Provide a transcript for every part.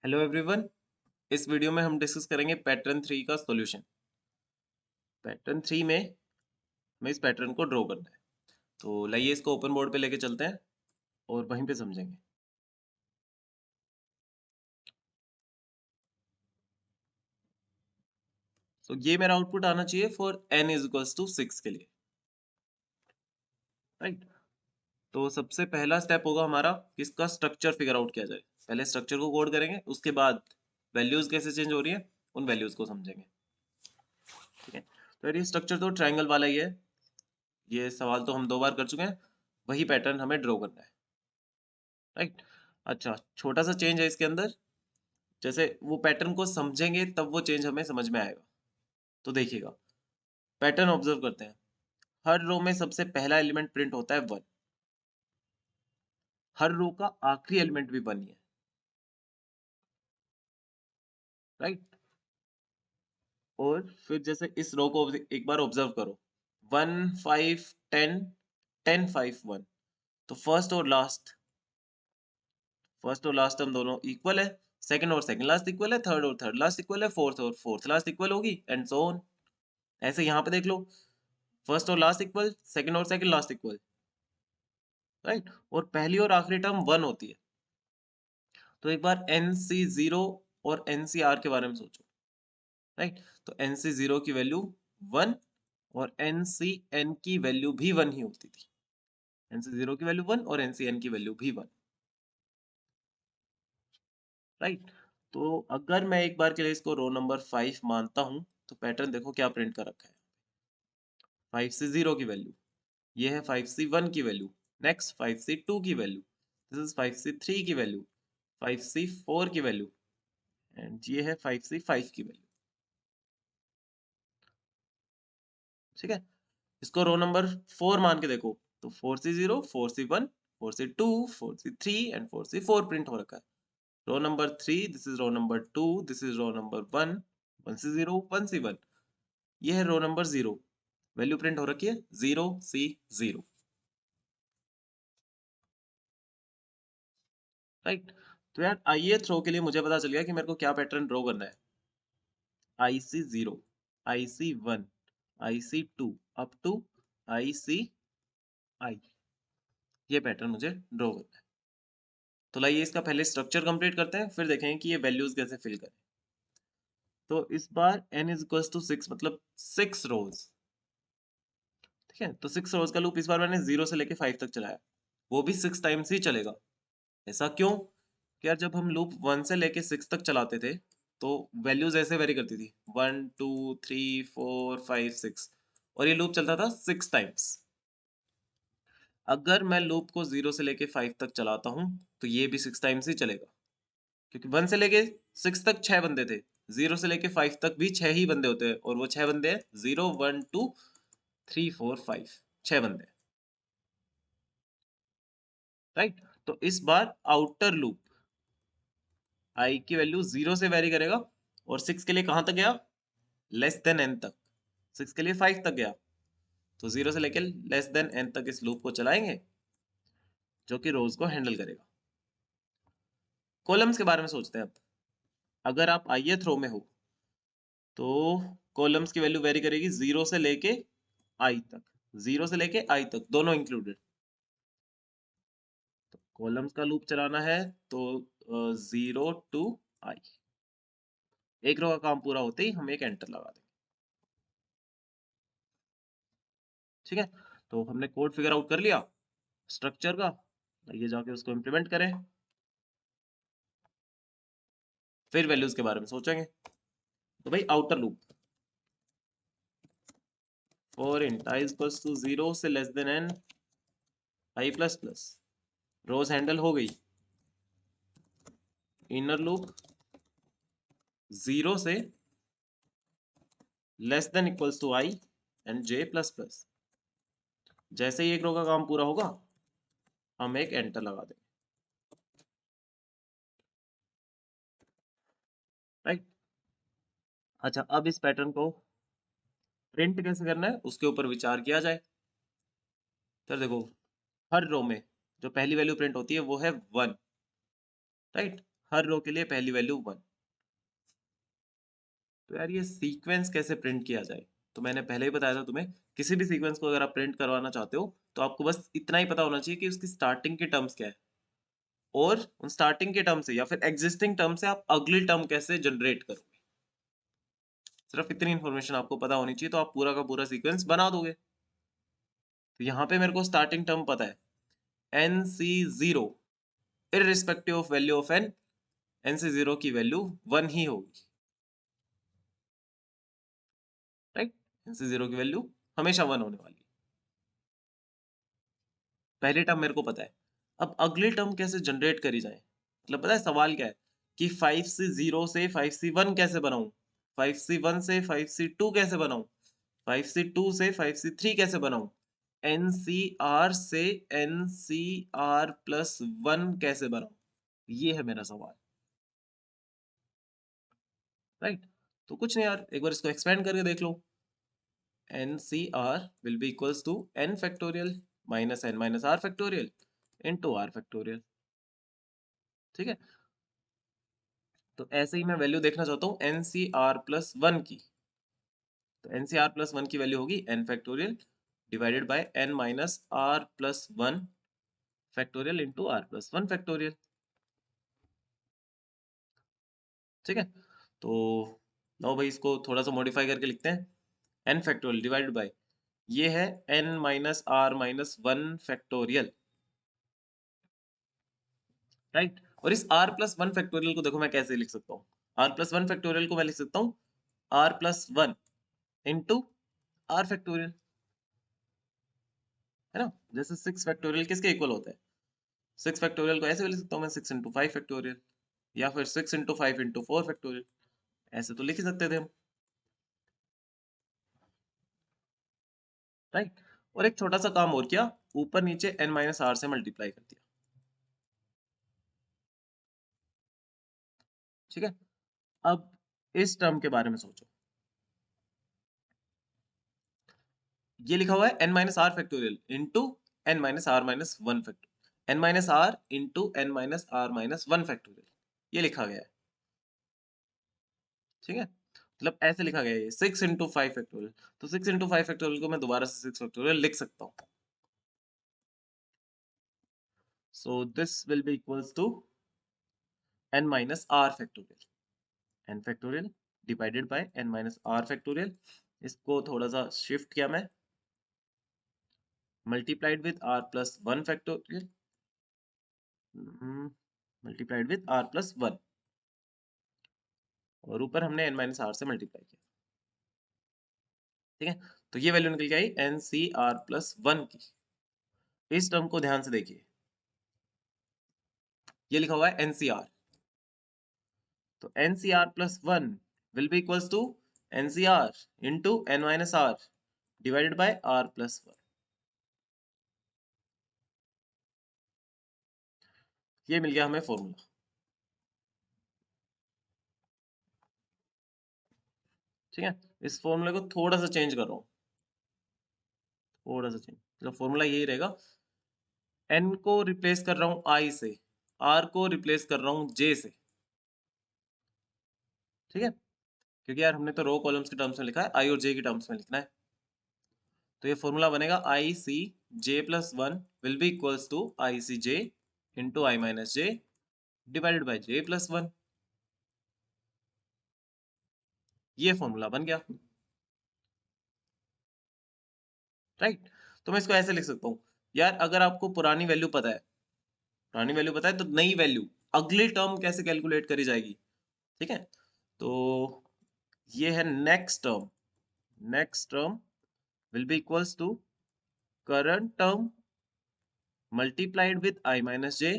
Hello everyone. इस video में हम डिस्कस करेंगे पैटर्न 3 का सॉल्यूशन। पैटर्न 3 में हमें इस पैटर्न को ड्रॉ करना है, तो लाइए इसको ओपन बोर्ड पे लेके चलते हैं और वहीं पे समझेंगे। तो ये मेरा आउटपुट आना चाहिए for n is equals to 6 के लिए, राइट। तो सबसे पहला स्टेप होगा हमारा कि इसका स्ट्रक्चर फिगर आउट किया जाए। पहले स्ट्रक्चर को कोड करेंगे, उसके बाद वैल्यूज कैसे चेंज हो रही है उन वैल्यूज को समझेंगे, ठीक है। तो यार ये स्ट्रक्चर तो ट्रायंगल वाला ही है, ये सवाल तो हम 2 बार कर चुके हैं। वही पैटर्न हमें ड्रॉ करना है, राइट। अच्छा, छोटा सा चेंज है इसके अंदर। जैसे वो पैटर्न को समझेंगे तब वो चेंज हमें समझ में आएगा। तो देखिएगा, पैटर्न ऑब्जर्व करते हैं। हर रो में सबसे पहला एलिमेंट प्रिंट होता है 1। हर रो का आखिरी एलिमेंट भी 1 ही है, राइट। और फिर जैसे इस रो को एक बार ऑब्जर्व करो, 1 5 10 10 5 1। तो फर्स्ट और लास्ट टर्म दोनों इक्वल है, सेकंड और सेकंड लास्ट इक्वल है, थर्ड और थर्ड लास्ट इक्वल है, फोर्थ और फोर्थ लास्ट इक्वल होगी, एंड सो ऑन। ऐसे यहाँ पे देख लो, फर्स्ट और लास्ट इक्वल, सेकंड और सेकंड लास्ट इक्वल, राइट। और पहली और आखिरी टर्म 1 होती है। तो एक बार NC0 और NCR के बारे में सोचो, राइट। तो NC0 की वैल्यू 1 और NCN की वैल्यू भी 1 ही होती थी। NC0 की वैल्यू 1 और NCN की वैल्यू भी 1, राइट। तो अगर मैं एक बार के लिए इसको रो नंबर 5 मानता हूं, तो पैटर्न देखो क्या प्रिंट कर रखा है। 5C0 की वैल्यू, ये है 5C1 की वैल्यू, नेक्स्ट 5C2 की वैल्यू, दिस इज 5C3 की वैल्यू, 5C4 की वैल्यू, एंड ये है 5C5 की वैल्यू, ठीक है। इसको रो नंबर 4 मान के देखो, तो 4C0 4C1 4C2 4C3 and 4C4 print हो रखा है। Row number 3, this is row number 2, this is row number 1, 1C0 1C1। ये है रो नंबर 0, वैल्यू प्रिंट हो रखी है 0C0, राइट। तो यार आइए थ्रो के लिए मुझे पता चल गया कि मेरे को क्या पैटर्न ड्रॉ करना है। IC0, IC1, IC2 up to ICI, ये पैटर्न मुझे ड्रॉ करना है। तो लाइए इसका पहले स्ट्रक्चर कंप्लीट करते हैं, फिर देखेंगे कि ये वैल्यूज कैसे फिल करें। तो इस बार n इज इक्वल्स टू 6, मतलब 6 रोज, ठीक है। तो 6 रोज का लूप इस बार मैंने 0 से लेके 5 तक चलाया, वो भी 6 टाइम्स ही चलेगा। ऐसा क्यों? कि यार जब हम लूप 1 से लेके 6 तक चलाते थे, तो वैल्यूज ऐसे वेरी करती थी, 1 2 3 4 5 6, और ये लूप चलता था 6 टाइम्स। अगर मैं लूप को 0 से लेके 5 तक चलाता हूँ, तो ये भी 6 टाइम्स ही चलेगा, क्योंकि 1 से लेके 6 तक 6 बंदे थे, 0 से लेके 5 तक भी 6 ही बंदे होते हैं, और वो 6 बंदे हैं 0 1 2 3 4 5, 6 बंदे, राइट। तो इस बार आउटर लूप आई की वैल्यू 0 से वेरी करेगा, और 6 के लिए कहां तक गया? लेस देन n तक। 6 के लिए 5 तक गया, तो 0 से लेकर लेस देन n तक इस लूप को चलाएंगे, जो कि रोज को हैंडल करेगा। कॉलम्स के बारे में सोचते हैं अब। अगर आप ith रो में हो, तो कॉलम्स की वैल्यू वेरी करेगी 0 से लेके i तक, 0 से लेके i तक दोनों इंक्लूडेड। तो कॉलम्स का लूप चलाना है, तो 0 टू i। एक रो का काम पूरा होते ही हम एक एंटर लगा देंगे, ठीक है। तो हमने कोड फिगर आउट कर लिया स्ट्रक्चर का, ये जाके उसको इम्प्लीमेंट करें, फिर वैल्यूज के बारे में सोचेंगे। तो भाई outer loop for int i equals to 0 से less than n i plus plus, rows handle हो गई। इनर लूप 0 से less than equals to i and j plus plus. जैसे ही एक रो का काम पूरा होगा, हम एक एंटर लगा देंगे, राइट। अच्छा, अब इस पैटर्न को प्रिंट कैसे करना है उसके ऊपर विचार किया जाए। तो देखो, हर रो में जो पहली वैल्यू प्रिंट होती है वो है 1, राइट। हर रो के लिए पहली वैल्यू 1। तो यार ये सीक्वेंस कैसे प्रिंट किया जाए, तो मैंने पहले ही बताया था तुम्हें, किसी भी सीक्वेंस को अगर आप प्रिंट करवाना चाहते हो तो आपको बस इतना ही पता होना चाहिए कि उसकी स्टार्टिंग के टर्म्स क्या है, और उन स्टार्टिंग के टर्म से या फिर एग्जिस्टिंग टर्म से आप अगली टर्म कैसे जनरेट करोगे। सिर्फ इतनी इन्फॉर्मेशन आपको पता होनी चाहिए तो आप पूरा का पूरा सीक्वेंस बना दोगे। तो यहाँ पे मेरे को स्टार्टिंग टर्म पता है NC0, irrespective of value of n, NC0 की वैल्यू 1 ही होगी, राइट। NC0 की वैल्यू हमेशा 1 होने वाली है। पहली टर्म मेरे को पता है। अब अगली टर्म कैसे जनरेट करी जाए, मतलब पता है सवाल क्या है कि 5C0 से 5C1 कैसे बनाऊं, 5C1 से 5C2 कैसे बनाऊं, 5C2 से 5C3 कैसे बनाऊं, NCR से NCR+1 कैसे बनाऊं, ये है मेरा सवाल, राइट। तो कुछ नहीं यार, एक बार इसको एक्सपेंड करके देख लो। NCR will be equals to n factorial minus n minus r factorial into r factorial, ठीक है। तो ऐसे ही मैं वैल्यू देखना चाहता हूँ NCR+1 की, तो NCR+1 की वैल्यू होगी n factorial divided by n minus r+1 factorial into r+1 factorial, ठीक है। तो लो भाई इसको थोड़ा सा मॉडिफाई करके लिखते हैं, n फैक्टोरियल डिवाइडेड बाय, ये है n minus r minus 1 factorial, right. और इस r+1 फैक्टोरियल को देखो मैं कैसे लिख सकता हूँ, r+1 फैक्टोरियल को मैं लिख सकता हूँ r+1 इंटू r फैक्टोरियल, है ना। जैसे 6 फैक्टोरियल किसके इक्वल होता है, 6 फैक्टोरियल को ऐसे भी लिख सकता हूँ मैं 6 इंटू 5 फैक्टोरियल, या फिर 6 इंटू 5 इंटू 4 फैक्टोरियल, ऐसे तो लिख ही सकते थे हम, राइट। और एक छोटा सा काम और किया, ऊपर नीचे n माइनस आर से मल्टीप्लाई कर दिया, ठीक है। अब इस टर्म के बारे में सोचो, ये लिखा हुआ है n minus r factorial into n minus r minus 1 factorial, n minus r into n minus r minus 1 factorial, ये लिखा गया है, ठीक है। मतलब ऐसे लिखा गया है 6 इंटू 5 फैक्टोरियल, तो 6 इंटू 5 फैक्टोरियल को मैं दोबारा से 6 फैक्टोरियल लिख सकता हूँ। So this will be equals to n minus r factorial, n factorial divided by n minus r factorial, इसको थोड़ा सा शिफ्ट किया मैं, multiplied with r plus 1 factorial, multiplied with r plus 1, और ऊपर हमने n माइनस r से multiply किया, ठीक है। तो ये वैल्यू निकल के आई NCR+1 की। इस टर्म को ध्यान से देखिए, ये लिखा हुआ है NCR, तो NCR+1 will be equals to NCR into n minus r divided by r plus 1, ये मिल गया हमें फॉर्मूला, ठीक है। इस फॉर्मूले को थोड़ा सा चेंज कर रहा हूँ, थोड़ा सा चेंज, मतलब फॉर्मूला यही रहेगा, n को रिप्लेस कर रहा हूँ i से, r को रिप्लेस कर रहा हूँ j से, ठीक है। क्योंकि यार हमने तो रो कॉलम्स के टर्म्स में लिखा है, i और j की टर्म्स में लिखना है। तो ये फॉर्मूला बनेगा I C J plus 1 will be equals to I C J into I minus J divided by J plus 1, ये फॉर्मूला बन गया, राइट। तो मैं इसको ऐसे लिख सकता हूँ, यार अगर आपको पुरानी वैल्यू पता है, पुरानी वैल्यू पता है तो नई वैल्यू अगली टर्म कैसे कैलकुलेट करी जाएगी, ठीक है। तो ये है next term, next term will be equals to current term multiplied with I minus J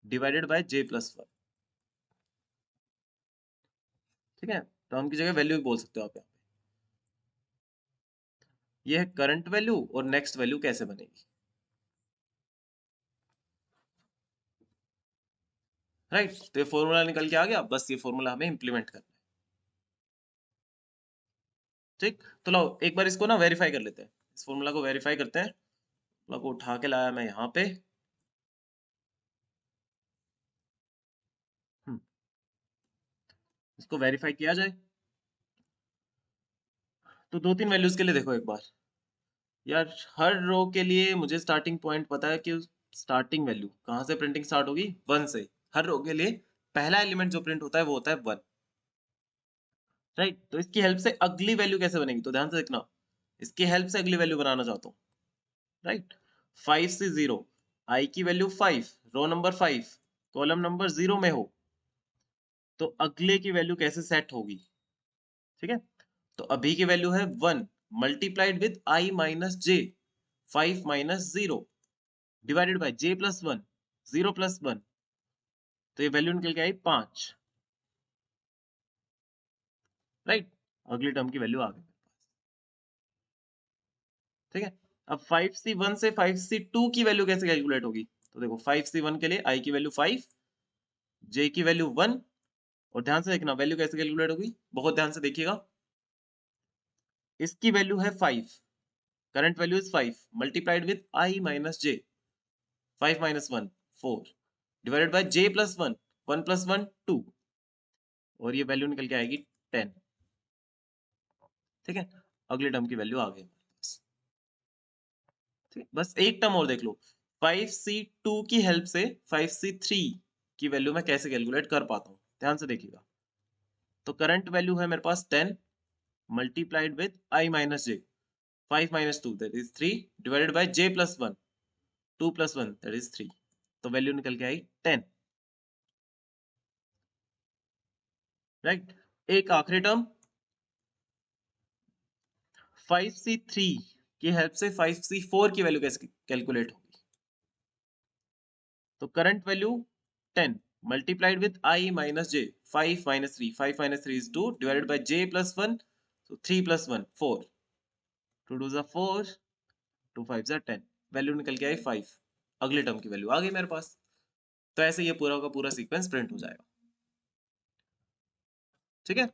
divided by j plus 1, ठीक है। टर्म की जगह वैल्यू भी बोल सकते हो आप यहाँ, ये है करंट वैल्यू और नेक्स्ट वैल्यू कैसे बनेगी, राइट। तो ये फॉर्मूला निकल के आ गया, बस ये फॉर्मूला हमें इंप्लीमेंट करना है, ठीक। तो लो एक बार इसको ना वेरीफाई कर लेते हैं, इस फॉर्मूला को वेरीफाई करते हैं, फॉर्मूला को उठा के लाया मैं यहाँ पे, इसको वेरीफाई किया जाए। तो 2-3 वैल्यूज के लिए देखो एक बार यार, हर रो के लिए मुझे स्टार्टिंग पॉइंट पता है कि स्टार्टिंग वैल्यू कहाँ से प्रिंटिंग स्टार्ट होगी, 1 से। हर रो के लिए पहला एलिमेंट जो प्रिंट होता है वो होता है 1, राइट। तो इसकी हेल्प से अगली वैल्यू कैसे बनेगी, तो ध्यान से देखना, इसकी हेल्प से अगली वैल्यू बनाना चाहता हूँ, राइट। 5 से 0, आई की value 5, row number 5, column number 0 में हो, तो अगले की वैल्यू कैसे सेट होगी, ठीक है। तो अभी की वैल्यू है 1 multiplied with I minus J, 5 minus 0 divided by j plus 1, 0 plus 1, तो ये वैल्यू निकल के आई 5, राइट। अगली टर्म की वैल्यू आ गई, ठीक है। अब 5c1 से 5c2 की वैल्यू कैसे कैलकुलेट होगी, तो देखो 5c1 के लिए आई की वैल्यू 5, जे की वैल्यू 1, और ध्यान से देखना वैल्यू कैसे कैलकुलेट होगी, बहुत ध्यान से देखिएगा। इसकी वैल्यू है 5, current value is 5 multiplied with I minus J, 5 minus 1 4 divided by j plus 1, 1 plus 1 2, और ये वैल्यू निकल के आएगी 10, ठीक है। अगले टर्म की वैल्यू आ गई, ठीक है। बस एक टर्म और देख लो, 5c2 की हेल्प से 5c3 की वैल्यू मैं कैसे कैलकुलेट कर पाता हूँ, ध्यान से देखिएगा। तो करंट वैल्यू है मेरे पास 10 multiplied with I minus J, 5 minus 2 that is 3 divided by j plus 1, 2 plus 1 that is 3, तो वैल्यू निकल के आई 10, राइट। एक आखिरी टर्म 5c3 की हेल्प से 5c4 की वैल्यू कैसे कैलकुलेट होगी, तो current value 10 multiplied with I minus J, 5 minus 3, 5 minus 3 is 2 divided by j plus 1, so 3 plus 1 4, 2 2 is 4, 2 5 is 10, value निकल के आई 5, अगले टर्म की वैल्यू आ गई मेरे पास। तो ऐसे ये पूरा का पूरा सीक्वेंस प्रिंट हो जाएगा, ठीक है,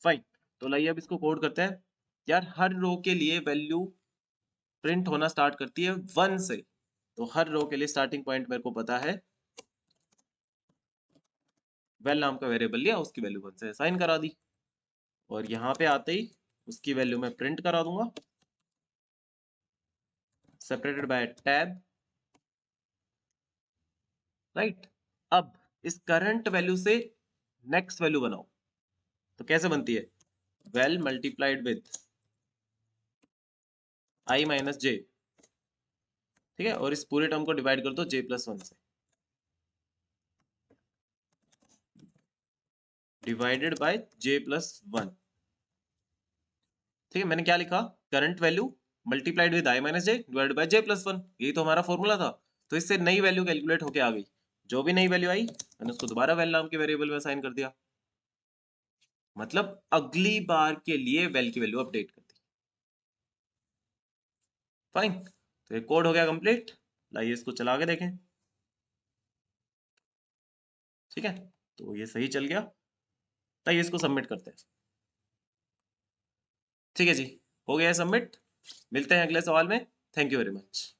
फाइन। तो लाइए अब इसको कोड करते हैं। यार हर रो के लिए वैल्यू प्रिंट होना स्टार्ट करती है 1 से, तो हर रो के लिए स्टार्टिंग पॉइंट मेरे को पता है, वेल नाम का वेरिएबल लिया, उसकी वैल्यू 1 से असाइन करा दी, और यहाँ पे आते ही उसकी वैल्यू मैं प्रिंट करा दूंगा, सेपरेटेड बाय टैब, राइट। अब इस करंट वैल्यू से नेक्स्ट वैल्यू बनाओ, तो कैसे बनती है, well multiplied with I minus J, ठीक है, और इस पूरे टर्म को डिवाइड कर दो जे प्लस 1 से, डिवाइडेड बाय जे प्लस 1, ठीक है। मैंने क्या लिखा, current value multiplied with I minus J divided by j plus 1, यही तो हमारा फॉर्मूला था। तो इससे नई वैल्यू कैलकुलेट होके आ गई, जो भी नई वैल्यू आई मैंने उसको दोबारा वेल नाम के वेरिएबल में असाइन कर दिया, मतलब अगली बार के लिए वेल की वैल्यू अपडेट कर दी, फाइन। तो ये कोड हो गया कंप्लीट, लाइए इसको चला के देखें, ठीक है। तो ये सही चल गया, ताइए इसको सबमिट करते हैं, ठीक है जी, हो गया सबमिट। मिलते हैं अगले सवाल में, थैंक यू वेरी मच।